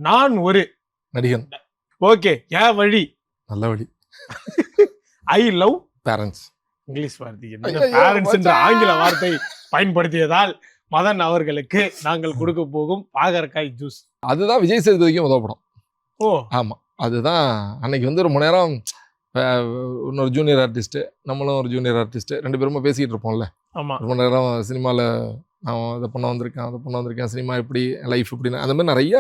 நான் ஒரு நடிகன். ஓகே. என் வழி நல்ல வழி. I love parents. இங்கிலீஷ் வார்த்தை பேரண்ட்ஸ் என்ற ஆங்கில வார்த்தை பயன்படுத்தியதால் மதன் அவர்களுக்கு நாங்கள் கொடுக்க போகும் பாகற்காய் ஜூஸ். அதுதான் விஜய் சேதுபதிக்கும் உதவப்படும். ஓ ஆமா, அதுதான் அன்னைக்கு வந்து ரொம்ப நேரம் இன்னொரு ஜூனியர் ஆர்டிஸ்ட், நம்மளும் ஒரு ஜூனியர் ஆர்டிஸ்ட், 2 பேருமா பேசிக்கிட்டு இருப்போம்ல. ஆமா, ரொம்ப நேரம் சினிமாவில் நான் இதை பண்ண வந்திருக்கேன், சினிமா எப்படி, லைஃப் எப்படின்னு, அந்த மாதிரி நிறைய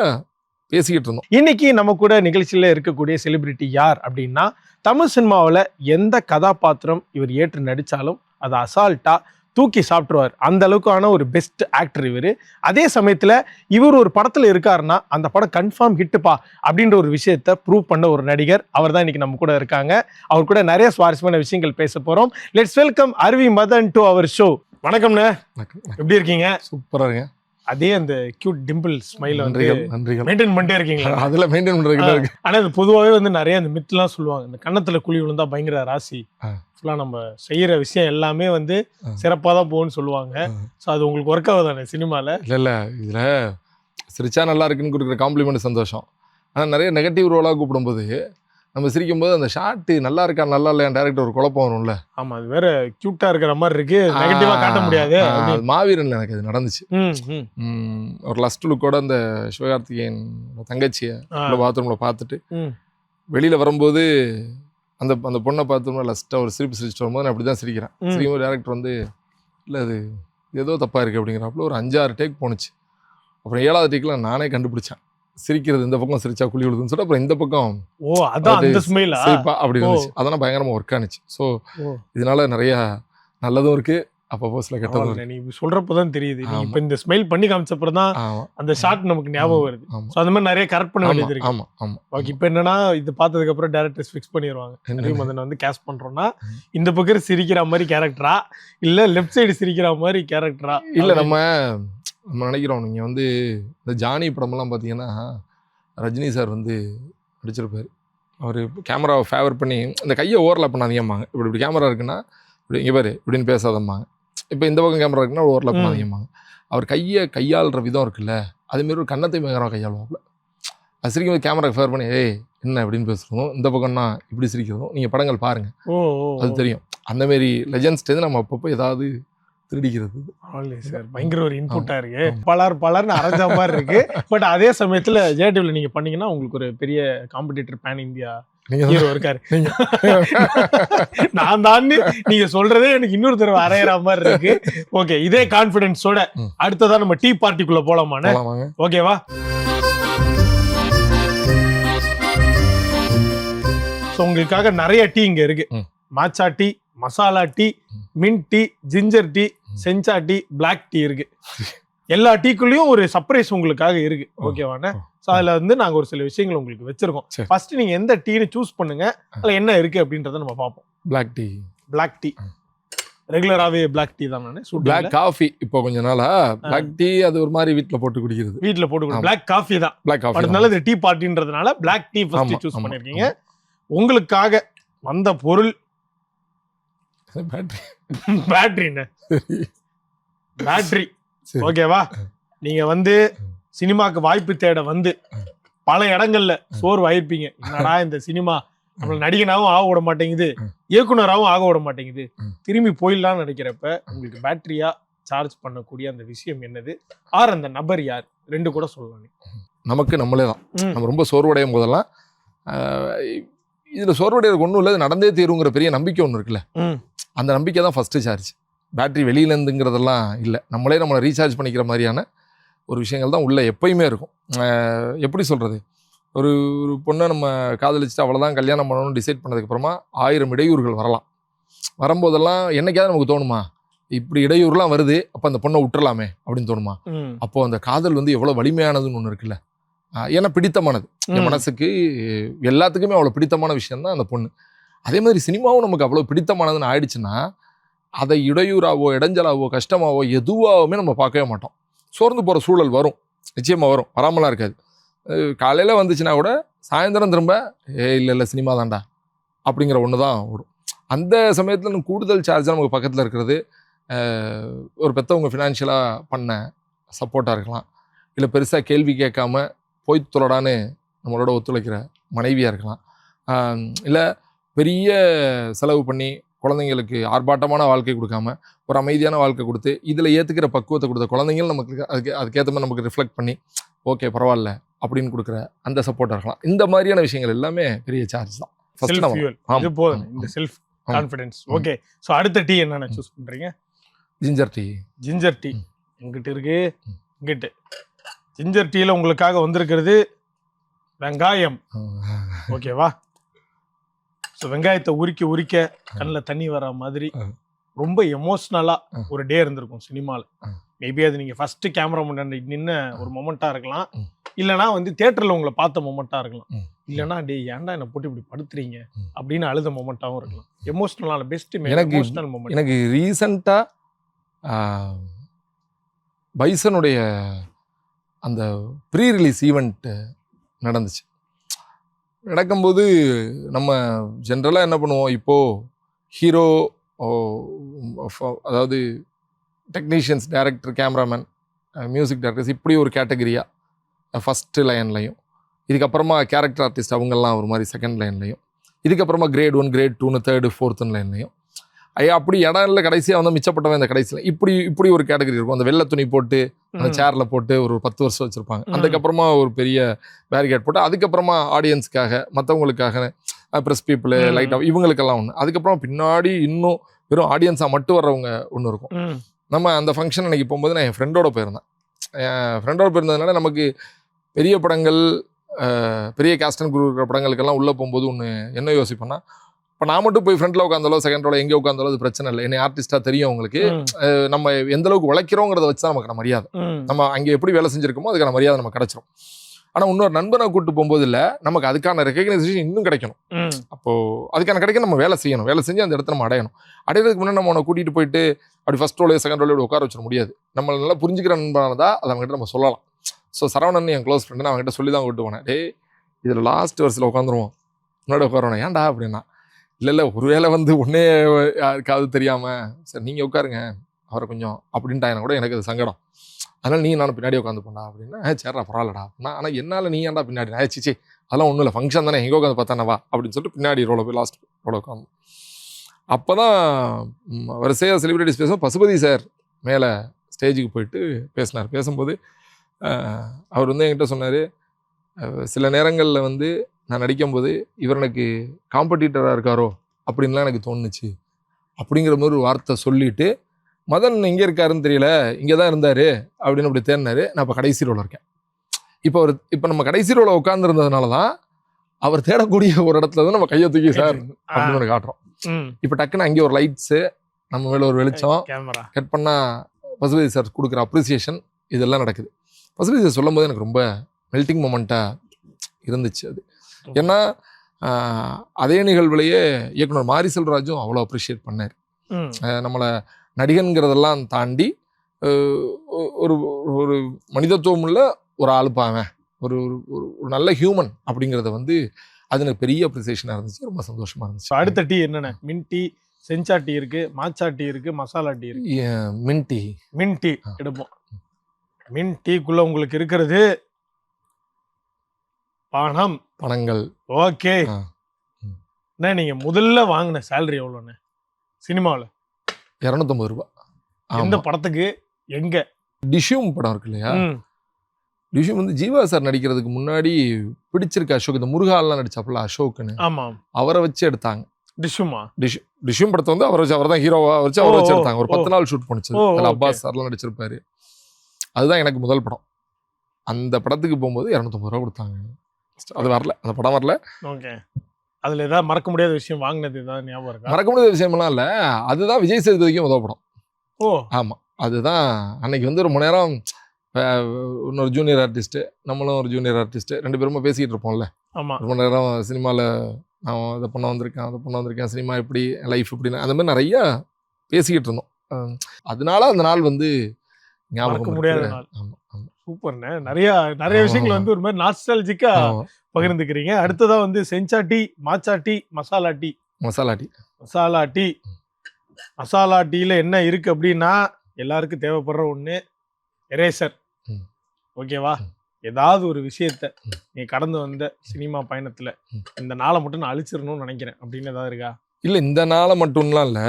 பேசிக்கிட்டு இருந்தோம். இன்னைக்கு நம்ம கூட நிகழ்ச்சியில இருக்கக்கூடிய செலிபிரிட்டி யார் அப்படின்னா, தமிழ் சினிமாவில் எந்த கதாபாத்திரம் இவர் ஏற்று நடிச்சாலும் அதை அசால்ட்டா தூக்கி சாப்பிட்டுருவார். அந்த அளவுக்கான ஒரு பெஸ்ட் ஆக்டர் இவர். அதே சமயத்துல இவர் ஒரு படத்துல இருக்காருன்னா அந்த படம் கன்ஃபார்ம் ஹிட்டுப்பா அப்படின்ற ஒரு விஷயத்த ப்ரூவ் பண்ண ஒரு நடிகர். அவர் தான் இன்னைக்கு நம்ம கூட இருக்காங்க. அவர் கூட நிறைய சுவாரஸ்யமான விஷயங்கள் பேச போறோம். லெட்ஸ் வெல்கம் அருவி மதன் டு அவர் ஷோ. வணக்கம்ண்ணே, எப்படி இருக்கீங்க? சூப்பரா இருங்க. அதே அந்த கியூட் டிம்பிள் ஸ்மைல் வந்து நன்றிகள் மெயின்டைன் பண்ணிட்டே இருக்கீங்களா? அதுல மெயின்டைன் பண்றதுக்கு. ஆனா இது பொதுவாகவே வந்து நிறைய அந்த மித்லாம் சொல்லுவாங்க, இந்த கன்னத்துல குழி விழுந்தா பயங்கர ராசி, நம்ம செய்யற விஷயம் எல்லாமே வந்து சிறப்பா தான் போகும்னு சொல்லுவாங்க. ஸோ அது உங்களுக்கு ஒர்க் ஆகுதானே சினிமால? இல்ல இதுல சிரிச்சா நல்லா இருக்குன்னு கொடுக்குற காம்ப்ளிமெண்ட் சந்தோஷம். ஆனா நிறைய நெகட்டிவ் ரோலா கூப்பிடும்போது நம்ம சிரிக்கும் போது அந்த ஷார்ட் நல்லா இருக்கா நல்லா இல்லையா டேரக்டர் ஒரு குழப்பம் வரும்ல. ஆமா, அது வேற கியூட்டா இருக்கிற மாதிரி இருக்கு, நெகட்டிவா காட்ட முடியாது. மாவீரன்ல எனக்கு அது நடந்துச்சு. ஒரு லஸ்ட் லுக்கோட அந்த சிவகார்த்திகேயன் தங்கச்சியை பாத்ரூம்ல பார்த்துட்டு வெளியில வரும்போது அந்த அந்த பொண்ணை பார்த்தோம்னா லஸ்ட்டாக ஒரு சிரிச்சிட்டு வரும்போது நான் அப்படி தான் சிரிக்கிறேன். சிரிக்கும்போது டேரக்டர் வந்து இல்லை அது ஏதோ தப்பாக இருக்குது அப்படிங்கிறப்பல ஒரு 5-6 டேக் போணுச்சு. அப்புறம் 7வது டேக்கில் நானே கண்டுபிடிச்சேன், சிரிக்கிறது இந்த பக்கம் சிரிச்சா குழி விழுதுன்னு சொல்லிட்டு அப்புறம் இந்த பக்கம் சிரிப்பா அப்படி இருந்துச்சு. அதெல்லாம் பயங்கரமாக ஒர்க் ஆனிச்சு. ஸோ இதனால நிறையா நல்லதும் இருக்குது, அப்பப்போ சில கெட்டதும். நீ சொல்றப்பதான் தெரியுது, இப்ப இந்த ஸ்மைல் பண்ணி காமிச்சப்பறம் தான் அந்த ஷாட் நமக்கு ஞாபகம் வருது. சோ அந்த மாதிரி நிறைய கரெக்ட் பண்ண வேண்டியது இருக்கு. ஆமா ஆமா. ஓகே, இப்போ என்னன்னா இது பார்த்ததுக்கு அப்புறம் டைரக்டர்ஸ் ஃபிக்ஸ் பண்ணிடுவாங்க. மதன் வந்து கேஸ்ட் பண்றோம்னா இந்த பக்கம் சிரிக்கிற மாதிரி கேரக்டரா இல்ல லெஃப்ட் சைடு சிரிக்கிற மாதிரி கேரக்டரா? இல்ல நம்ம நினைக்கிறோம், நீங்க வந்து இந்த ஜானி படமெல்லாம் பாத்தீங்கன்னா ரஜினி சார் வந்து நடிச்சிருப்பாரு. அவர் கேமராவை ஃபேவர் பண்ணி இந்த கையை ஓவர்லாப் பண்ணாதீங்கம்மாங்க, இப்படி கேமரா இருக்குன்னா இப்படி இங்கே பாரு இப்படின்னு பேசாதம்மாங்க, இப்போ இந்த பக்கம் கேமரா இருக்குன்னா ஓவர்லாப் பண்ணாதீங்கம்மாங்க. அவர் கையாளுற விதம் இருக்குல்ல, அதேமாரி ஒரு கண்ணத்தை பயங்கரமாக கையாளுவாப்புல. அது சிரிக்கும் போது கேமரா ஃபேவர் பண்ணி ஏய் என்ன அப்படின்னு பேசுகிறதும், இந்த பக்கம்னா இப்படி சிரிக்கிறதும் நீங்கள் படங்கள் பாருங்கள் அது தெரியும். அந்தமாரி லெஜண்ட்ஸ்டேருந்து நம்ம அப்பப்போ ஏதாவது திருடிக்கிறது. பயங்கர ஒரு இன்புட்டா இருக்கு, பலர்னு அரைஞ்ச மாதிரி இருக்கு. பட் அதே சமயத்துல ஜேடிவில நீங்க பண்ணீங்கன்னா உங்களுக்கு ஒரு பெரிய காம்படிட்டர் பேன் இந்தியா ஹீரோ இருக்காரு. நான் தான் நீங்க சொல்றதே எனக்கு இன்னொரு தடவை அரையிற மாதிரி இருக்கு. ஓகே, இதே கான்பிடன்ஸோட அடுத்ததான் நம்ம டீ பார்ட்டிக்குள்ள போலாமான்னு. ஓகேவா? உங்களுக்காக நிறைய டீ இங்க இருக்கு. Matcha tea, masala tea, mint tea, ginger tea, sencha tea, black tea இருக்கு. எல்லா டீக்குள்ளயும் ஒரு சர்ப்ரைஸ் உங்களுக்காக இருக்கு. ஓகேவாண்ணே? ஸோ அதில் வந்து நாங்கள் ஒரு சில விஷயங்கள் உங்களுக்கு வச்சிருக்கோம். ஃபர்ஸ்ட் நீங்க எந்த டீன்னு சூஸ் பண்ணுங்க, அதில் என்ன இருக்கு அப்படின்றத நம்ம பார்ப்போம். பிளாக் டீ ரெகுலராகவே பிளாக் டீ தான். நான் பிளாக் காஃபி இப்போ கொஞ்ச நாளா பிளாக் டீ அது ஒரு மாதிரி வீட்டில் போட்டு குடிக்கிறது. பிளாக் காஃபி தான். அதனால இது டீ பார்ட்டின்றதுனால பிளாக் டீ ஃபர்ஸ்ட் சூஸ் பண்ணிருக்கீங்க. உங்களுக்காக வந்த பொருள் பேட்டரி. ஓகேவா? நீங்க வந்து சினிமாக்கு வாய்ப்பு தேட வந்து பல இடங்கள்ல சோர்வு ஆயிருப்பீங்க. என்னடா இந்த சினிமா நம்மள நடிகனாவும் ஆக விட மாட்டேங்குது, இயக்குனராகவும் ஆக விட மாட்டேங்குது, திரும்பி போயிடலாம்னு நினைக்கிறப்ப உங்களுக்கு பேட்டரியா சார்ஜ் பண்ணக்கூடிய அந்த விஷயம் என்னது, ஆர் அந்த நபர் யார், 2 கூட சொல்லலாம். நமக்கு நம்மளே தான். நம்ம ரொம்ப சோர்வடையும் போதெல்லாம் இதுல சோர்வடைகிறது ஒன்றும் இல்லை, நடந்தே தீருங்கிற பெரிய நம்பிக்கை ஒன்று இருக்குல்ல, அந்த நம்பிக்கை தான் ஃபர்ஸ்ட் சார்ஜ். பேட்டரி வெளியிலேருந்துங்கிறதெல்லாம் இல்லை, நம்மளே நம்மளை ரீசார்ஜ் பண்ணிக்கிற மாதிரியான ஒரு விஷயங்கள் தான் உள்ளே எப்பயுமே இருக்கும். எப்படி சொல்கிறது, ஒரு பொண்ணை நம்ம காதலிச்சுட்டு அவ்வளோதான் கல்யாணம் பண்ணணும்னு டிசைட் பண்ணதுக்கப்புறமா 1000 இடையூறுகள் வரலாம். வரும்போதெல்லாம் என்னைக்காவது நமக்கு தோணுமா இப்படி இடையூறுலாம் வருது, அப்போ அந்த பொண்ணை விட்டுறலாமே அப்படின்னு தோணுமா? அப்போது அந்த காதல் வந்து எவ்வளோ வலிமையானதுன்னு ஒன்று இருக்குல்ல, ஏன்னா பிடித்தமானது என் மனசுக்கு, எல்லாத்துக்குமே அவ்வளோ பிடித்தமான விஷயம்தான் அந்த பொண்ணு. அதே மாதிரி சினிமாவும் நமக்கு அவ்வளோ பிடித்தமானதுன்னு ஆயிடுச்சுன்னா அதை இடையூறாவோ இடைஞ்சலாவோ கஷ்டமாவோ எதுவாகவுமே நம்ம பார்க்கவே மாட்டோம். சோர்ந்து போகிற சூழல் வரும், நிச்சயமாக வரும், வராமலாம் இருக்காது. காலையில் வந்துச்சுன்னா கூட சாயந்தரம் திரும்ப இல்லை சினிமா தான்டா அப்படிங்கிற ஒன்று தான் வரும். அந்த சமயத்தில் கூடுதல் சார்ஜாக நமக்கு பக்கத்தில் இருக்கிறது ஒரு பெற்றவங்க ஃபினான்ஷியலாக பண்ண சப்போர்ட்டாக இருக்கலாம், இல்லை பெருசாக கேள்வி கேட்காம போய் தொலைடான்னு நம்மளோட ஒத்துழைக்கிற மனைவியாக இருக்கலாம், இல்லை பெரிய செலவு பண்ணி குழந்தைங்களுக்கு ஆர்ப்பாட்டமான வாழ்க்கை கொடுக்காம ஒரு அமைதியான வாழ்க்கை கொடுத்து இதில் ஏற்றுக்கிற பக்குவத்தை கொடுத்த குழந்தைங்களும் நமக்கு அதுக்கேற்ற மாதிரி நமக்கு ரிஃப்ளெக்ட் பண்ணி ஓகே பரவாயில்ல அப்படின்னு கொடுக்குற அந்த சப்போர்ட்டாக இருக்கலாம். இந்த மாதிரியான விஷயங்கள் எல்லாமே பெரிய சார்ஜ் தான். செல்ஃப் ஃபியூல் இது போதும், இந்த செல்ஃப் கான்ஃபிடன்ஸ். ஓகே, ஸோ அடுத்த டீ என்னென்ன சூஸ் பண்ணுறீங்க? Ginger tea. ஜிஞ்சர் டீ எங்கிட்ட இருக்கு, இங்கிட்டு. ஜிஞ்சர் டீயில் உங்களுக்காக வந்திருக்கிறது வெங்காயம். ஓகேவா? ஸோ வெங்காயத்தை உரிக்க கண்ணில் தண்ணி வர மாதிரி ரொம்ப எமோஷ்னலாக ஒரு டே இருந்திருக்கும் சினிமாவில். மேபி அது நீங்கள் ஃபஸ்ட்டு கேமரா முன்னாடி நின்ன ஒரு மொமெண்ட்டாக இருக்கலாம், இல்லைனா வந்து தியேட்டரில் உங்களை பார்த்த மொமெண்ட்டாக இருக்கலாம், இல்லைனா டே ஏன்டா என்னை போட்டு இப்படி படுத்துறீங்க அப்படின்னு அழுத மொமெண்ட்டாகவும் இருக்கலாம். எமோஷ்னலான பெஸ்ட் எமோஷ்னல் மொமெண்ட். எனக்கு ரீசண்டாக பைசனுடைய அந்த ப்ரீ ரிலீஸ் ஈவெண்ட் நடந்துச்சு. நடக்கும்போது நம்ம ஜென்ரலாக என்ன பண்ணுவோம், இப்போது ஹீரோ, அதாவது technicians, director, cameraman, music directors, இப்படி ஒரு கேட்டகரியாக ஃபஸ்ட்டு லைன்லையும், இதுக்கப்புறமா கேரக்டர் ஆர்டிஸ்ட் அவங்கெல்லாம் ஒரு மாதிரி செகண்ட் லைன்லையும், இதுக்கப்புறமா கிரேட் 1 கிரேட் 2 3rd 4th லைன்லையும், அப்படி இடம் இல்லை கடைசியாக வந்து மிச்சப்பட்டவன் இந்த கடைசியில் இப்படி ஒரு கேட்டகரி இருக்கும். அந்த வெள்ளை துணி போட்டு அந்த சேரில் போட்டு ஒரு 10 வருஷம் வச்சுருப்பாங்க. அதுக்கப்புறமா ஒரு பெரிய பேரிகேட் போட்டு அதுக்கப்புறமா ஆடியன்ஸுக்காக மற்றவங்களுக்காக ப்ரெஸ் பீப்புள் லைட்டாக இவங்களுக்கெல்லாம் ஒன்று, அதுக்கப்புறம் பின்னாடி இன்னும் வெறும் ஆடியன்ஸாக மட்டும் வர்றவங்க ஒன்று இருக்கும். நம்ம அந்த ஃபங்க்ஷன் அன்றைக்கி போகும்போது நான் என் ஃப்ரெண்டோட போயிருந்தேன். என் ஃப்ரெண்டோட போயிருந்ததுனால நமக்கு பெரிய படங்கள், பெரிய கேஸ்ட் அண்ட் குரூ இருக்கிற படங்களுக்கெல்லாம் உள்ளே போகும்போது ஒன்று என்ன யோசிப்பேன்னா, இப்போ நான் மட்டும் போய் ஃப்ரண்ட்டில் உட்காந்தாலோ செகண்ட் ரோல எங்கே உட்காந்தாலோ அது பிரச்சனை இல்லை, என்னை ஆர்டிஸ்ட்டாக தெரியும் உங்களுக்கு, நம்ம எந்த அளவுக்கு உழைக்கிறோங்கிறத வச்சு தான் நமக்கு மரியாதை. நம்ம அங்கே எப்படி வேலை செஞ்சுருக்கோமோ அதுக்கான மரியாதை நமக்கு கிடைச்சிரும். ஆனால் இன்னொரு நண்பனை கூப்பிட்டு போகும்போது இல்லை, நமக்கு அதுக்கான ரெகக்னைசேஷன் இன்னும் கிடைக்கணும். அப்போது அதுக்கான கிடைக்க நம்ம வேலை செய்யணும், வேலை செஞ்சு அந்த இடத்த நம்ம அடையணும். அடையிறதுக்கு முன்னாடி நம்ம அவனை கூட்டிகிட்டு போயிட்டு அப்படி ஃபஸ்ட் ரோலையோ செகண்ட் ரோலையோ உட்கார வச்சிட முடியாது. நம்மளை நல்லா புரிஞ்சுக்கிற நண்பனானதா அதை அவங்ககிட்ட நம்ம சொல்லலாம். ஸோ சரவணன் என் க்ளோஸ் ஃப்ரெண்டு, நான் அவங்ககிட்ட சொல்லி தான் கூப்பிட்டு போனேன், டே இதில் லாஸ்ட் வருஷத்தில் உட்காந்துருவோம், முன்னாடி உட்காரணும், ஏன்டா அப்படின்னா, இல்லை ஒருவேளை வந்து ஒன்றே யாருக்காவது தெரியாமல் சரி நீங்கள் உட்காருங்க அவரை கொஞ்சம் அப்படின்ட்டாங்கன்னா கூட எனக்கு அது சங்கடம், அதனால் நீ நானும் பின்னாடி உட்காந்து போண்டா அப்படின்னா, சரிடா பரவாயில்லடா அப்படின்னா, ஆனால் என்னால் நீ ஏன்டா பின்னாடி, ஆச்சிச்சி அதெல்லாம் ஒன்றும் இல்லை ஃபங்க்ஷன் தானே, எங்கே உட்காந்து பார்த்தானவா அப்படின்னு சொல்லிட்டு பின்னாடி ரோல போய் லாஸ்ட் ரோல உட்காந்து. அப்போ தான் வரிசையாக செலிபிரிட்டிஸ் பேசுவோம். பசுபதி சார் மேலே ஸ்டேஜுக்கு போயிட்டு பேசினார். பேசும்போது அவர் வந்து என்கிட்ட சொன்னார், சில நேரங்களில் வந்து நான் நடிக்கும்போது இவர் எனக்கு காம்படிட்டராக இருக்காரோ அப்படின்லாம் எனக்கு தோணுச்சு அப்படிங்கிற மாதிரி ஒரு வார்த்தை சொல்லிட்டு, மதன் எங்கே இருக்காருன்னு தெரியல, இங்கே தான் இருந்தார் அப்படின்னு அப்படி தேடினார். நான் இப்போ கடைசி ரோல இருக்கேன். இப்போ நம்ம கடைசி ரோல உட்காந்துருந்ததுனால தான் அவர் தேடக்கூடிய ஒரு இடத்துல தான் நம்ம கையை தூக்கி சார் அப்படின்னு ஒன்று காட்டுறோம். இப்போ டக்குன்னு அங்கே ஒரு லைட்ஸு, நம்ம மேலே ஒரு வெளிச்சம், கட் பண்ணால் பசுபதி சார் கொடுக்குற அப்ரிசியேஷன், இதெல்லாம் நடக்குது. பசுபதி சார் சொல்லும் போது எனக்கு ரொம்ப மெல்ட்டிங் மொமெண்ட்டாக இருந்துச்சு அது. ஏன்னா அதே நிகழ்வுலையே இயக்குனர் மாரி செல்வராஜும் அவ்வளோ அப்ரிஷியேட் பண்ணார். நம்மளை நடிகன்கிறதெல்லாம் தாண்டி ஒரு ஒரு மனிதத்துவம் உள்ள ஒரு ஆளுப்பாவன், ஒரு ஒரு நல்ல ஹியூமன் அப்படிங்கிறத வந்து அது எனக்கு பெரிய அப்ரிசியேஷனாக இருந்துச்சு, ரொம்ப சந்தோஷமாக இருந்துச்சு. அடுத்த டீ என்னென்ன? மின் டீ, செஞ்சா டீ இருக்கு, மாச்சா டீ இருக்கு, மசாலா டீ இருக்கு. மின் டீ எடுப்போம். மின் டீக்குள்ள உங்களுக்கு இருக்கிறது பணங்கள். ஓகே, அண்ணா நீங்க முதல்ல வாங்கின சேலரி எவ்வளோண்ணே சினிமாவில்? 250 ரூபா. எந்த படத்துக்கு? எங்க? டிஷ்யூம் படம் இருக்கு இல்லையா, டிஷ்யூம் வந்து ஜீவா சார் நடிக்கிறதுக்கு முன்னாடி பிடிச்சிருக்க அசோக், இந்த முருகாலாம் நடிச்சாப்புல அசோக்னு, ஆமாம், அவரை வச்சு எடுத்தாங்க. டிஷ்யூம் படத்தை வந்து அவர் தான் ஹீரோவா வச்சு அவரை வச்சு எடுத்தாங்க. ஒரு 10 நாள் ஷூட் பண்ணிச்சு. அதில் அப்பாஸ் சார்லாம் நடிச்சிருப்பாரு. அதுதான் எனக்கு முதல் படம். அந்த படத்துக்கு போகும்போது 250 ரூபா கொடுத்தாங்க. அது வரல, அந்த படம் வரல. ஓகே, அதில் ஏதாவது மறக்க முடியாத விஷயம் வாங்கினது ஏதாவது ஞாபகம் இருக்கா? மறக்க முடியாத விஷயமெல்லாம் இல்லை, அதுதான் விஜய் சேதுபதிக்கும் முதல் படம். ஆமாம், அதுதான். அன்னைக்கு வந்து ரொம்ப நேரம் இன்னொரு ஜூனியர் ஆர்டிஸ்ட்டு, நம்மளும் ஒரு ஜூனியர் ஆர்டிஸ்ட்டு, 2 பேருமே பேசிக்கிட்டு இருப்போம்ல. ஆமாம், ரொம்ப நேரம் சினிமாவில் நான் அதை பண்ண வந்திருக்கேன், சினிமா எப்படி, லைஃப் எப்படின்னு, அந்த மாதிரி நிறையா பேசிக்கிட்டு இருந்தோம். அதனால அந்த நாள் வந்து ஞாபகம் முடியாத நாள். ஆமாம், சூப்பர்ண்ணே. நிறைய விஷயங்கள் வந்து ஒரு மாதிரி நாஸ்டால்ஜிக்கா பகிர்ந்துக்கிறீங்க. அடுத்ததா வந்து செஞ்சா டீ, மாச்சா டீ, மசாலா டீல என்ன இருக்கு அப்படின்னா, எல்லாருக்கும் தேவைப்படுற ஒண்ணு எரேசர். ஓகேவா? ஏதாவது ஒரு விஷயத்த நீ கடந்து வந்த சினிமா பயணத்துல இந்த நாளை மட்டும் நான் அழிச்சிடணும்னு நினைக்கிறேன் அப்படின்னு ஏதாவது இருக்கா? இல்ல இந்த நாளை மட்டும்லாம் இல்ல,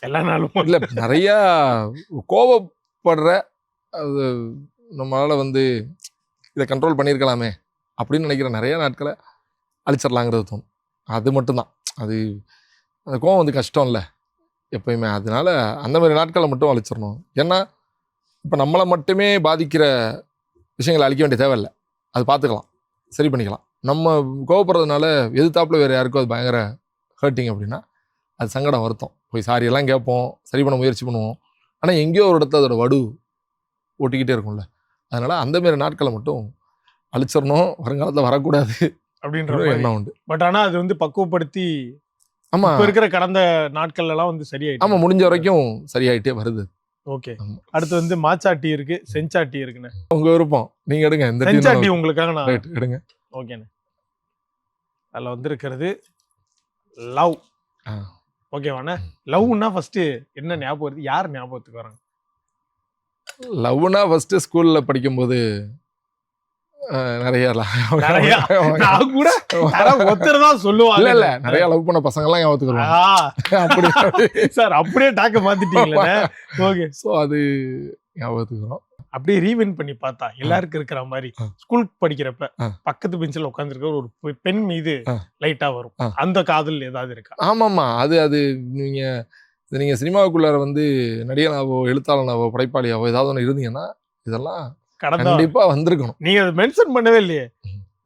எல்லா நாளும் இல்ல நிறைய கோவப்படுற, அது நம்மளால வந்து இதை கண்ட்ரோல் பண்ணியிருக்கலாமே அப்படின்னு நினைக்கிற நிறைய நாட்களை அழிச்சிடலாங்கிறது தோணும். அது மட்டும்தான். அது அந்த கோவம் வந்து கஷ்டம் இல்லை எப்பயுமே. அதனால அந்த மாதிரி நாட்களை மட்டும் அழிச்சிடணும். ஏன்னா இப்போ நம்மளை மட்டுமே பாதிக்கிற விஷயங்களை அழிக்க வேண்டிய தேவையில்லை. அது பார்த்துக்கலாம், சரி பண்ணிக்கலாம். நம்ம கோவப்படுறதுனால எதிர்த்தாப்புல வேறு யாருக்கும் அது பயங்கர ஹர்ட்டிங் அப்படின்னா அது சங்கடம், வருத்தம். போய் சாரியெல்லாம் கேட்போம், சரி பண்ண முயற்சி பண்ணுவோம். ஆனால் எங்கேயோ ஒரு இடத்துல அதோட வடு ஓட்டிக்கிட்டே இருக்கும்ல. அதனால் அந்தமாரி நாட்களை மட்டும் அழிச்சிடணும், வருங்காலத்தில் வரக்கூடாது அப்படின்ற எண்ணம் உண்டு. பட் ஆனால் அது வந்து பக்குவப்படுத்தி ஆமாம், இப்போ இருக்கிற கடந்த நாட்கள்லாம் வந்து சரியாயிட்டு. ஆமாம், முடிஞ்ச வரைக்கும் சரியாயிட்டே வருது. ஓகே, அடுத்து வந்து மாச்சா டீ இருக்கு, செஞ்சா டீ இருக்குண்ணே. உங்க விருப்பம், நீங்க எடுங்க. இந்த செஞ்சா டீ உங்களுக்காக நான் எடுங்க. ஓகேண்ணே. அதில் வந்திருக்கிறது லவ். ஓகேவாண்ணே. லவ்னா ஃபர்ஸ்ட் என்ன ஞாபகம் வருது? யார் ஞாபகத்துக்கு வராங்க? லவ்னா ஃபர்ஸ்ட் ஸ்கூல்ல படிக்கும்போது நிறைய நான் கூட ஒருத்தர் தான் சொல்லுவாங்க. இல்ல நிறைய லவ் பண்ண பசங்க எல்லாம் ஞாபகத்துக்கு வருவாங்க. அப்படி சார் அப்படியே டாக்க மாத்திட்டீங்களே. ஓகே, சோ அது ஞாபகத்துக்கு வரும். அப்படியே ரீவின் பண்ணி பார்த்தா எல்லாருக்கும் இருக்கிற மாதிரி ஸ்கூல் படிக்கிறப்ப பக்கத்து பெஞ்சில் உட்காந்துருக்க ஒரு பெண் மீது லைட்டா வரும். அந்த காதல் ஏதாவது இருக்கா? ஆமாமா, அது நீங்க சினிமாவுக்குள்ளார வந்து நடிகனாவோ எழுத்தாளனாவோ படைப்பாளியாவோ ஏதாவது ஒன்று இருந்தீங்கன்னா இதெல்லாம் கண்டிப்பா வந்திருக்கணும். நீங்க அதை மென்ஷன் பண்ணவே இல்லையே.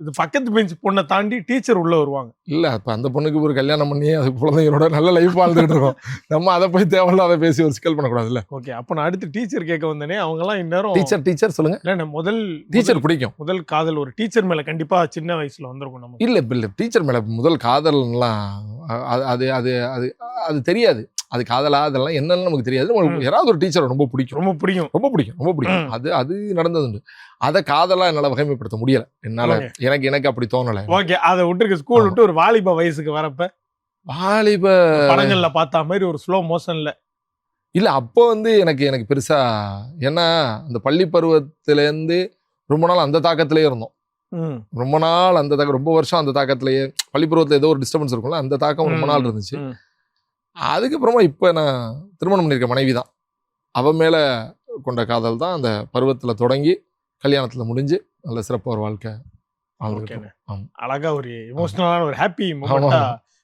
இது பக்கத்து பெஞ்ச் பொண்ணை தாண்டி டீச்சர் உள்ள வருவாங்க. இல்ல அப்ப அந்த பொண்ணுக்கு ஒரு கல்யாணம் பண்ணி அது குழந்தைங்களோட நல்ல லைஃப் வாழ்ந்துட்டு இருக்கோம். நம்ம அதை போய் தேவையில்ல அதை பேசி ஒரு சிக்கல் பண்ணக்கூடாதுல்ல. ஓகே, அப்ப நான் அடுத்து டீச்சர் கேட்க வந்தேனே. அவங்க எல்லாம் இந்நேரம் டீச்சர் சொல்லுங்க. இல்ல முதல் டீச்சர் பிடிக்கும். முதல் காதல் ஒரு டீச்சர் மேல கண்டிப்பா சின்ன வயசுல வந்திருக்கும் நம்ம. இல்ல டீச்சர் மேல முதல் காதல்லாம் அது அது அது அது தெரியாது. அது காதலா அதெல்லாம் என்னன்னு நமக்கு தெரியாது. யாராவது ஒரு டீச்சர் ரொம்ப பிடிக்கும். அது நடந்ததுண்டு. அதை காதலா என்னால வகைமைப்படுத்த முடியல. என்னால எனக்கு அப்படி தோணல. ஓகே, அதை விட்டுருக்கு. ஸ்கூல் விட்டு ஒரு வாலிப வயசுக்கு வரப்ப வாலிப படங்கள்ல பார்த்தா மாதிரி ஒரு ஸ்லோ மோஷன்ல இல்ல. அப்போ வந்து எனக்கு பெருசா, ஏன்னா அந்த பள்ளி பருவத்துல இருந்து ரொம்ப நாள் அந்த தாக்கத்திலேயே இருந்தோம். ரொம்ப நாள் அந்த தாக்கம், ரொம்ப வருஷம் அந்த தாக்கத்திலேயே. பள்ளி பருவத்துல ஏதோ ஒரு டிஸ்டர்பன்ஸ் இருக்கும்ல, அந்த தாக்கம் ரொம்ப நாள் இருந்துச்சு. அதுக்கப்புறமா இப்போ நான் திருமணம் பண்ணியிருக்க மனைவி தான். அவ மேல கொண்ட காதல் தான் அந்த பருவத்துல தொடங்கி கல்யாணத்துல முடிஞ்சு நல்ல சிறப்பாக ஒரு வாழ்க்கை. அழகா ஒரு எமோஷனலான ஒரு ஹாப்பி மூமெண்டா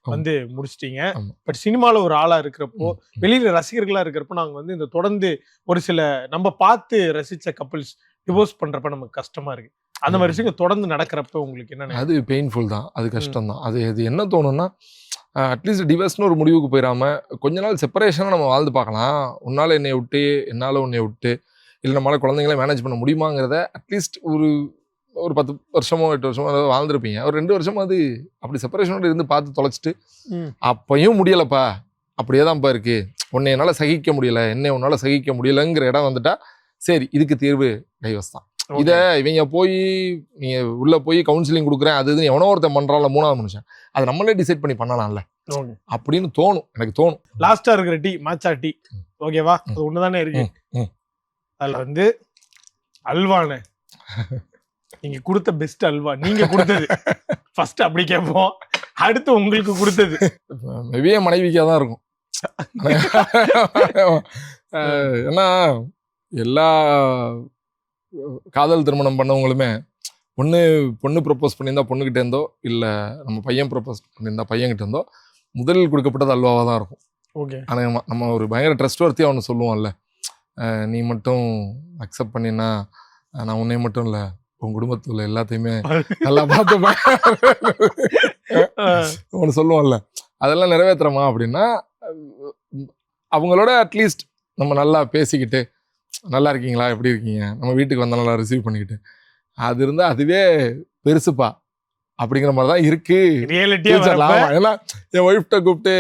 வந்து முடிச்சிட்டீங்க. பட் சினிமால ஒரு ஆளா இருக்கிறப்போ, வெளியில ரசிகர்களா இருக்கிறப்போ, நாங்க வந்து இந்த தொடர்ந்து ஒரு சில நம்ம பார்த்து ரசிச்ச கப்பிள்ஸ் டிவோர்ஸ் பண்றப்ப நமக்கு கஷ்டமா இருக்கு. அந்த மாதிரி விஷயங்கள் தொடர்ந்து நடக்கிறப்ப உங்களுக்கு என்ன? அது பெயின்ஃபுல் தான், அது கஷ்டம் தான். அது என்ன தோணும்னா, அட்லீஸ்ட் டிவோர்ஸ்னு ஒரு முடிவுக்கு போயிடாம கொஞ்ச நாள் செப்பரேஷனாக நம்ம வாழ்ந்து பார்க்கலாம். உன்னால் என்னை விட்டு, என்னால் உன்னை விட்டு, இல்லை நம்மளால் குழந்தைங்களே மேனேஜ் பண்ண முடியுமாங்கிறத அட்லீஸ்ட் ஒரு 10 வருஷமோ 8 வருஷமோ வாழ்ந்துருப்பீங்க. ஒரு 2 வருஷமோ அது அப்படி செப்பரேஷனோட இருந்து பார்த்து தொலைச்சிட்டு, அப்பையும் முடியலப்பா, அப்படியே தான்ப்பா இருக்கு, உன்னை என்னால் சகிக்க முடியல, என்னை உன்னால் சகிக்க முடியலங்கிற இடம் வந்துட்டா சரி, இதுக்கு தீர்வு டைவர்ஸ் தான். இதை இவங்க போய் நீங்க உள்ள போய் கவுன்சிலிங் கொடுக்குறேன் அது இதுன்னு எவனோ ஒருத்தன் பண்றான்ல, 3ஆவது மனுஷன், அதை நம்மளே டிசைட் பண்ணி பண்ணலாம்ல அப்படின்னு தோணும். எனக்கு தோணும். லாஸ்டா இருக்கிற டீ மாச்சா டீ, ஓகேவா? அது ஒண்ணுதானே இருக்கு. அதுல வந்து அல்வானே, நீங்க கொடுத்த பெஸ்ட் அல்வா, நீங்க கொடுத்தது ஃபர்ஸ்ட் அப்படி கேட்போம். அடுத்து உங்களுக்கு கொடுத்தது மேபி மனைவிக்கா தான் இருக்கும். ஏன்னா எல்லா காதல் திருமணம் பண்ணவங்களுமே பொண்ணு ப்ரப்போஸ் பண்ணியிருந்தா பொண்ணுகிட்ட இருந்தோ, இல்லை நம்ம பையன் ப்ரப்போஸ் பண்ணியிருந்தா பையன்கிட்ட இருந்தோ முதல் கொடுக்கப்பட்டது அல்வாவாக தான் இருக்கும். ஓகே, ஆனால் நம்ம ஒரு பயங்கர ட்ரஸ்ட் வர்த்தியாக ஒன்று சொல்லுவோம்ல, நீ மட்டும் அக்செப்ட் பண்ணினா நான் உன்னை மட்டும் இல்லை உன் குடும்பத்தில் எல்லாத்தையுமே நல்லா பார்த்துப்பேன் ஒன்று சொல்லுவோம்ல, அதெல்லாம் நிறைவேற்றுறமா அப்படின்னா அவங்களோட அட்லீஸ்ட் நம்ம நல்லா பேசிக்கிட்டு, நல்லா இருக்கீங்களா, எப்படி இருக்கீங்க, நம்ம வீட்டுக்கு வந்தால் நல்லா ரிசீவ் பண்ணிக்கிட்டு, அது இருந்தால் அதுவே பெருசுப்பா அப்படிங்கிற மாதிரி தான் இருக்கு. ஏன்னா என் ஒய்ஃப்ட கூப்பிட்டு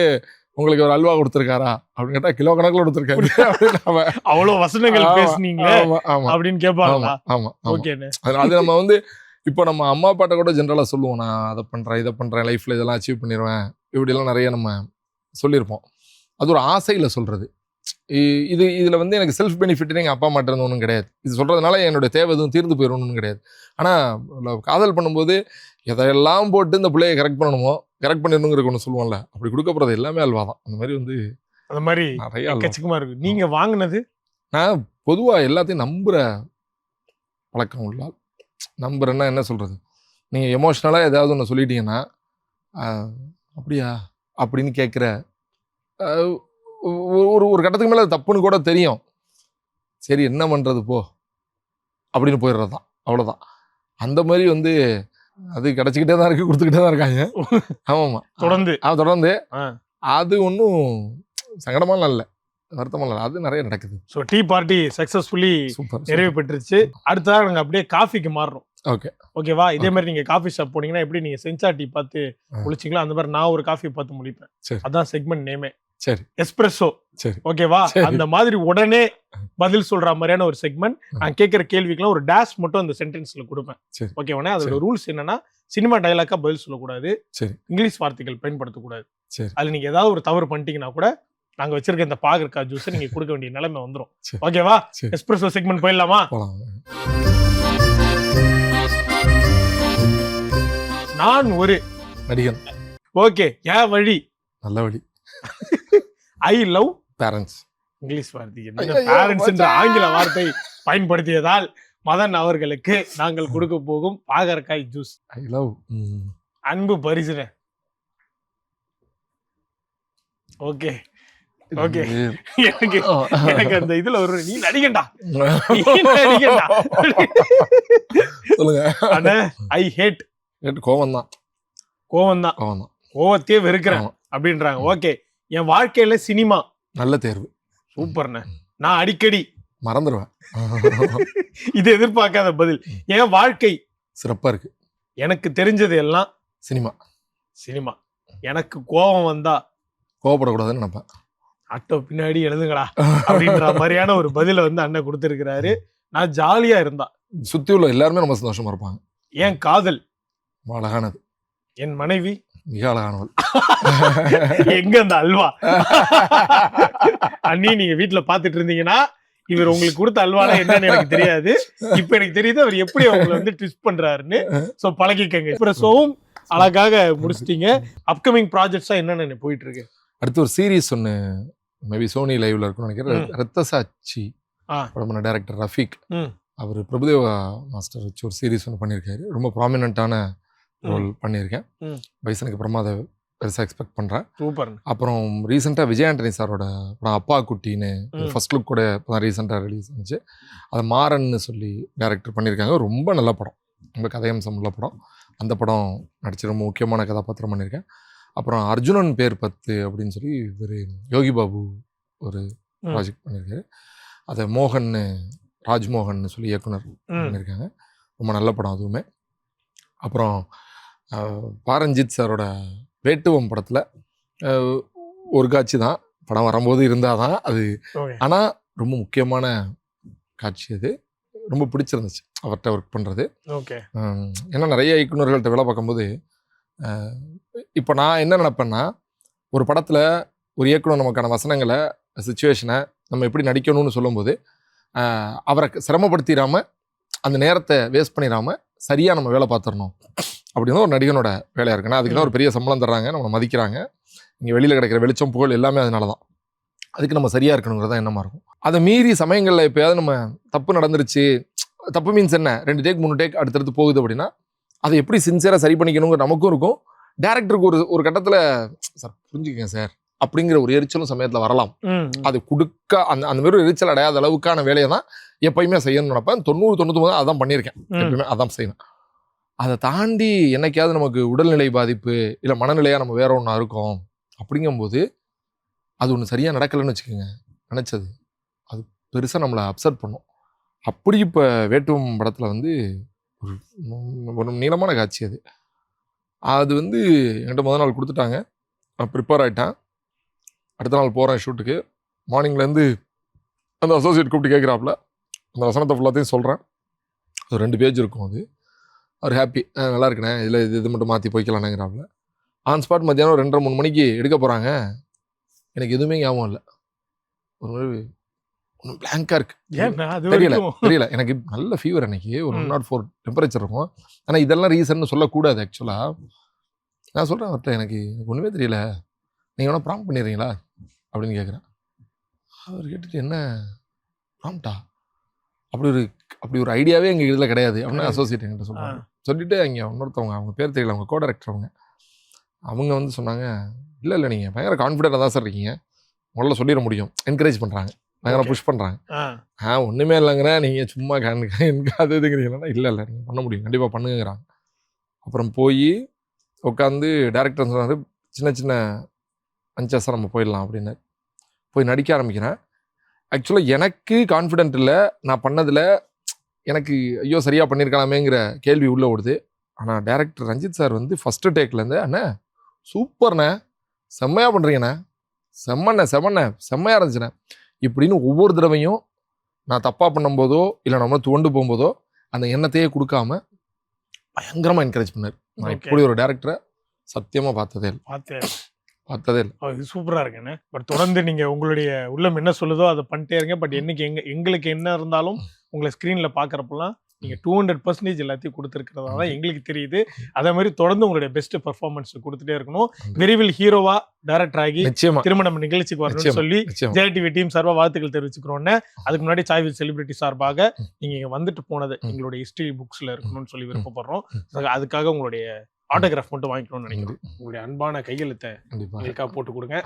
உங்களுக்கு ஒரு அல்வா கொடுத்துருக்காரா அப்படின்னு கேட்டா கிலோ கணக்கில் கொடுத்துருக்காரு. அவ்வளோ வசனங்கள் பேசுனீங்க அப்படின்னு கேட்பாங்க. ஆமா, அது நம்ம வந்து இப்போ நம்ம அம்மா அப்பாட்ட கூட ஜென்ரலாக சொல்லுவோம், நான் அதை பண்ணுறேன் இதை பண்ணுறேன் லைஃப்பில் இதெல்லாம் அச்சீவ் பண்ணிடுவேன் இப்படிலாம் நிறைய நம்ம சொல்லியிருப்போம். அது ஒரு ஆசையில் சொல்கிறது. இதில் வந்து எனக்கு செல்ஃப் பெனிஃபிட்னு எங்கள் அப்பா அம்மாட்ட இருந்து ஒன்றும் கிடையாது. இது சொல்கிறதுனால என்னோட தேவை எதுவும் தீர்ந்து போயிடணும்னு கிடையாது. ஆனால் காதல் பண்ணும்போது எதையெல்லாம் போட்டு இந்த பிள்ளையை கரெக்ட் பண்ணணுமோ கரெக்ட் பண்ணிடணுங்கிற ஒன்று சொல்லுவோம்ல, அப்படி கொடுக்க போகிறது எல்லாமே அல்வா தான். அந்த மாதிரி வந்து அந்த மாதிரி நிறைய எக்கச்சக்கமா இருக்கு. நீங்க வாங்கினது? நான் பொதுவாக எல்லாத்தையும் நம்புகிற பழக்கம் உள்ள நம்புறேன்னா என்ன சொல்கிறது, நீங்கள் எமோஷ்னலாக ஏதாவது ஒன்று சொல்லிட்டீங்கன்னா அப்படியா அப்படின்னு கேட்குற ஒரு கட்டத்துக்கு மேலே தப்புன்னு கூட தெரியும், சரி என்ன பண்ணுறது போ அப்படின்னு போயிடுறது தான், அவ்வளோதான். அந்த மாதிரி வந்து அது கிடச்சிக்கிட்டே தான் இருக்குது, கொடுத்துக்கிட்டே தான் இருக்காங்க. ஆமாம்மா, தொடர்ந்து அது ஒன்றும் சங்கடமாலாம் இல்லை, வருத்தமாக இல்லை, அது நிறைய நடக்குது. ஸோ டீ பார்ட்டி சக்ஸஸ்ஃபுல்லி நிறைவு பெற்றுச்சு. அடுத்ததாக நாங்கள் அப்படியே காஃபிக்கு மாறுறோம். ஓகேவா? இதே மாதிரி நீங்க காஃபி ஷாப் போனீங்கன்னா எப்படி நீங்க சென்சா டீ பார்த்து முழிச்சிங்களோ அந்த மாதிரி நான் ஒரு காஃபி பார்த்து முழிப்பேன். அதான் செக்மெண்ட் நேமே. சரி, எஸ்பிரஸோ. சரி, ஓகேவா? அந்த மாதிரி உடனே பதில் சொல்ற மாதிரியான ஒரு செக்மெண்ட். நான் கேட்கிற கேள்விக்கெல்லாம் ஒரு டேஷ் மட்டும் அந்த சென்டென்ஸ்ல கொடுப்பேன். ஓகேவானே? அதோட ரூல்ஸ் என்னன்னா, சினிமா டயலாக்கா பதில் சொல்லக்கூடாது, இங்கிலீஷ் வார்த்தைகள் பயன்படுத்தக்கூடாது. அதுல நீங்க ஏதாவது ஒரு தவறு பண்ணிட்டீங்கன்னா கூட நாங்க வச்சிருக்க இந்த பாகற்கா ஜூஸ் நீங்க கொடுக்க வேண்டிய நிலைமை வந்துடும். ஓகேவா? எஸ்பிரஸோ செக்மெண்ட் போயிடலாமா? நான் ஒரு நடிகன். ஓகே, என் வழி நல்ல வழி. I love parents. இங்கிலீஷ் வார்த்தை பேரண்ட்ஸ் என்ற ஆங்கில வார்த்தை பயன்படுத்தியதால் மதன் அவர்களுக்கு நாங்கள் கொடுக்க போகும் பாகற்காய் ஜூஸ். ஐ லவ் அன்பு பரிசுன. ஓகே ஓகே, எனக்கு அந்த இதுல ஒரு நீ நடிகண்டா சொல்லுங்க. ஐ ஹேட் கோவம் தான். கோவத்தையே வெறுக்கிறேன் அப்படின்றாங்க. ஓகே, என் வாழ்க்கையில சினிமா நல்ல தேர்வு. சூப்பர்ண்ண. நான் அடிக்கடி மறந்துடுவேன். இது எதிர்பார்க்காத பதில். என் வாழ்க்கை சிறப்பா இருக்கு. எனக்கு தெரிஞ்சது எல்லாம் சினிமா. எனக்கு கோபம் வந்தா கோவப்படக்கூடாதுன்னு நினைப்பேன். அட்டோ பின்னாடி எழுதுங்களா அப்படின்ற மாதிரியான ஒரு பதில வந்து அண்ணன் கொடுத்திருக்கிறாரு. நான் ஜாலியா இருந்தா சுத்தி உள்ள எல்லாருமே ரொம்ப சந்தோஷமா இருப்பாங்க. என் காதல் அழகானது. என் மனைவி மிக அழகானவள். எங்க அந்த அல்வா அண்ணி நீங்க வீட்டுல பாத்துட்டு இருந்தீங்கன்னா இவர் உங்களுக்கு கொடுத்த அல்வால என்னன்னு எனக்கு தெரியாது. இப்ப எனக்கு தெரியுது அவர் எப்படி அவங்களை வந்து ட்விஸ்ட் பண்றாருன்னு. சோ பழகிக்கங்க. எஸ்பிரஸோவும் அழகாக முடிச்சிட்டீங்க. அப்கமிங் ப்ராஜெக்ட்ஸா என்னென்ன போயிட்டு இருக்கு? அடுத்து ஒரு சீரீஸ் ஒன்று மேபி சோனி லைவ்ல இருக்குன்னு நினைக்கிறேன். ரத்த சாட்சி படமான டைரக்டர் ரஃபீக், அவர் பிரபுதேவா மாஸ்டர் வச்சு ஒரு சீரீஸ் ஒன்று பண்ணியிருக்காரு. ரொம்ப ப்ராமினென்ட்டான ரோல் பண்ணியிருக்கேன். பைசனுக்கு அப்புறமா அதை பெருசாக எக்ஸ்பெக்ட் பண்ணுறேன். சூப்பர். அப்புறம் ரீசெண்டாக விஜய் ஆண்டனி சாரோட படம் அப்பா குட்டின்னு ஃபர்ஸ்ட் லுக் கூட இப்போ தான் ரீசெண்டாக ரிலீஸ் ஆனிச்சு. அதை மாறன்னு சொல்லி டைரக்டர் பண்ணியிருக்காங்க. ரொம்ப நல்ல படம், ரொம்ப கதையம்சம் உள்ள படம். அந்த படம் நடிச்சு ரொம்ப முக்கியமான கதாபாத்திரம் பண்ணியிருக்கேன். அப்புறம் அர்ஜுனன் பேர் 10 அப்படின்னு சொல்லி இவர் யோகி பாபு ஒரு ப்ராஜெக்ட் பண்ணியிருக்காரு. அதை ராஜ்மோகன் சொல்லி இயக்குனர் பண்ணியிருக்காங்க. ரொம்ப நல்ல படம் அதுவுமே. அப்புறம் பாரஞ்சித் சாரோட வேட்டுவம் படத்தில் ஒரு காட்சி தான், படம் வரும்போது இருந்தால் தான் அது, ஆனால் ரொம்ப முக்கியமான காட்சி. அது ரொம்ப பிடிச்சிருந்துச்சு அவர்கிட்ட ஒர்க் பண்ணுறது. ஏன்னா நிறைய இயக்குநர்கள்ட்ட வேலை பார்க்கும்போது இப்போ நான் என்ன நினைப்பேன்னா, ஒரு படத்தில் ஒரு இயக்குனர் நமக்கான வசனங்களை, சிச்சுவேஷனை நம்ம எப்படி நடிக்கணும்னு சொல்லும்போது அவரை சிரமப்படுத்திடாமல், அந்த நேரத்தை வேஸ்ட் பண்ணிடாமல் சரியாக நம்ம வேலை பார்த்துடணும் அப்படின்னு ஒரு நடிகனோட வேலையாக இருக்குன்னா, அதுக்கு தான் ஒரு பெரிய சம்பளம் தர்றாங்க, நம்ம மதிக்கிறாங்க. இங்கே வெளியில் கிடைக்கிற வெளிச்சம் புகழ் எல்லாமே அதனால தான். அதுக்கு நம்ம சரியாக இருக்கணுங்கிறதா எண்ணமாக இருக்கும். அதை மீறி சமயங்களில் எப்போயாவது நம்ம தப்பு நடந்துருச்சு, தப்பு மீன்ஸ் என்ன, 2 டேக் 3 டேக் அடுத்தடுத்து போகுது அப்படின்னா அதை எப்படி சின்சியராக சரி பண்ணிக்கணுங்கிற நமக்கும் இருக்கும். டேரக்டருக்கு ஒரு கட்டத்தில் சார் புரிஞ்சுக்கங்க சார் அப்படிங்கிற ஒரு எரிச்சலும் சமயத்தில் வரலாம். அது கொடுக்க அந்த மாதிரி எரிச்சல் அடையாத அளவுக்கான வேலையை தான் எப்பயுமே செய்யணும்னு நினைப்பேன். 90-99 அதான் பண்ணியிருக்கேன். எப்பயுமே அதான் செய்யணும். அதை தாண்டி என்னைக்காவது நமக்கு உடல்நிலை பாதிப்பு இல்லை மனநிலையாக நம்ம வேற ஒன்றா இருக்கோம் அப்படிங்கும்போது அது ஒன்று சரியாக நடக்கலைன்னு வச்சுக்கோங்க, நினச்சது அது பெருசாக நம்மளை அப்செட் பண்ணும். அப்படி இப்போ வேட்டுவம் படத்தில் வந்து ஒரு நீளமான காட்சி அது வந்து என்கிட்ட முதல் நாள் கொடுத்துட்டாங்க. நான் ப்ரிப்பேர் ஆகிட்டேன். அடுத்த நாள் போகிறேன் ஷூட்டுக்கு. மார்னிங்லேருந்து அந்த அசோசியேட் கூப்பிட்டு கேட்குறாப்புல, அந்த வசனத்தை ஃபுல்லாத்தையும் சொல்கிறேன். அது 2 பேஜ் இருக்கும். அவர் ஹாப்பி, நல்லா இருக்குண்ணே, இதில் இது மட்டும் மாற்றி போய்க்கலானுங்கிறாப்புல. ஆன் ஸ்பாட் மத்தியானம் 2:30-3 மணிக்கு எடுக்க போகிறாங்க. எனக்கு எதுவுமே ஞாபகம் இல்லை. ஒரு மாதிரி ஒன்றும் பிளாங்காக இருக்கு. ஏன்னா அது தெரியல வரைக்கும் தெரியல எனக்கு நல்ல ஃபீவர் அன்னைக்கு ஒரு 104 டெம்பரேச்சர் இருக்கும். ஆனால் இதெல்லாம் ரீசன் சொல்லக்கூடாது ஆக்சுவலாக. நான் சொல்கிறேன் அவர்கிட்ட எனக்கு ஒன்றுமே தெரியல, நீங்கள் வேணா ப்ராம்ப்ட் பண்ணிடுறீங்களா அப்படின்னு கேட்குறேன். அவர் கேட்டுட்டு என்ன ப்ராம்ப்டா, அப்படி ஒரு ஐடியாவே எங்கள் இதில் கிடையாது அப்படின்னு அசோசியேட் என்கிட்ட சொல்கிறாங்க. சொல்லிட்டு அங்கே இன்னொருத்தவங்க, அவங்க பேர் தெரியல, அவங்க கோ டைரக்டர் அவங்க வந்து சொன்னாங்க, இல்லை நீங்கள் பயங்கர கான்ஃபிடென்ட்டாக தான் சார் இருக்கீங்க, முதல்ல சொல்லிட முடியும், என்கரேஜ் பண்ணுறாங்க, பயங்கர புஷ் பண்ணுறாங்க. ஒன்றுமே இல்லைங்கிறேன், நீங்கள் சும்மா எனக்கு அது இதுங்கிறீங்கன்னா இல்லை நீங்கள் பண்ண முடியும், கண்டிப்பாக பண்ணுங்கிறாங்க. அப்புறம் போய் உட்காந்து டேரக்டர் சொன்னார், சின்ன சின்ன பஞ்சஸாக நம்ம போயிடலாம் அப்படின்னு. போய் நடிக்க ஆரம்பிக்கிறேன். ஆக்சுவலாக எனக்கு கான்ஃபிடென்ட் இல்லை, நான் பண்ணதில் எனக்கு ஐயோ சரியாக பண்ணியிருக்கலாமேங்கிற கேள்வி உள்ளே ஓடுது. ஆனால் டேரக்டர் ரஞ்சித் சார் வந்து ஃபஸ்ட்டு டேக்லேருந்து, அண்ணே சூப்பர்ண்ணே, செம்மையாக பண்ணுறீங்கண்ணே, செம்மையாக இருந்துச்சுண்ணே இப்படின்னு ஒவ்வொரு தடவையும் நான் தப்பாக பண்ணும்போதோ இல்லை நம்ம துவண்டு போகும்போதோ அந்த எண்ணத்தையே கொடுக்காம பயங்கரமாக என்கரேஜ் பண்ணார். நான் இப்படி ஒரு டேரக்டரை சத்தியமாக பார்த்ததே இல்லை. இது சூப்பரா இருக்குண்ணே. பட் தொடர்ந்து நீங்க உங்களுடைய உள்ளம் என்ன சொல்லுதோ அதை பண்ணிட்டே இருங்க. பட் என்னைக்கு எங்களுக்கு என்ன இருந்தாலும் உங்களை ஸ்கிரீன்ல பாக்குறப்பெல்லாம் நீங்க 200% எல்லாத்தையும் கொடுத்துருக்கிறதா தான் எங்களுக்கு தெரியுது. அதே மாதிரி தொடர்ந்து உங்களுடைய பெஸ்ட் பெர்ஃபார்மன்ஸ் கொடுத்துட்டே இருக்கணும். விரைவில் ஹீரோவா டைரக்டர் ஆகி திரும்ப நம்ம நிகழ்ச்சிக்கு வரணும்னு சொல்லி ஜெயா டிவி டீம் சார்பா வாழ்த்துக்கள் தெரிவிச்சுக்கிறோன்னு. அதுக்கு முன்னாடி சாய் வித் செலிபிரிட்டி சார்பாக நீங்க இங்க வந்துட்டு போனது எங்களுடைய ஹிஸ்டரி புக்ஸ்ல இருக்கணும்னு சொல்லி விருப்பப்படுறோம். அதுக்காக உங்களுடைய ஆட்டோகிராஃப் மட்டும் வாங்கிக்கணும்னு நினைக்கிறேன். உங்களுடைய அன்பான கையெழுத்தை எங்களுக்காக போட்டு கொடுங்க.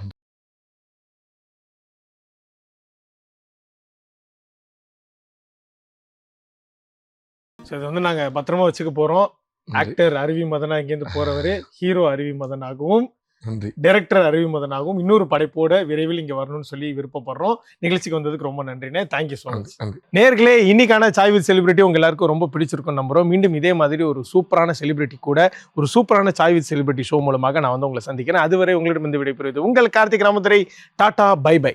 இது வந்து நாங்க பத்திரமா வச்சுக்க போறோம். ஆக்டர் அருவி மதனா இங்கேருந்து போறவரு ஹீரோ அருவி மதனாகவும் டைரக்டர் அருவி மதனாகவும் இன்னொரு படைப்போட விரைவில் இங்க வரணும்னு சொல்லி விருப்பப்படுறோம். நிகழ்ச்சிக்கு வந்ததுக்கு ரொம்ப நன்றிண்ணே. Thank you so much. நேர்களே, இன்னைக்கான சாய் வித் செலிபிரிட்டி உங்க எல்லாருக்கும் ரொம்ப பிடிச்சிருக்கும் நம்புறோம். மீண்டும் இதே மாதிரி ஒரு சூப்பரான செலிபிரிட்டி கூட ஒரு சூப்பரான சாய் வித் செலிபிரிட்டி ஷோ மூலமாக நான் வந்து உங்களை சந்திக்கிறேன். அதுவரை உங்களிடம் இருந்து விடைபெறுவது உங்கள் Karthik Ramadurai. Ta-ta, bye by.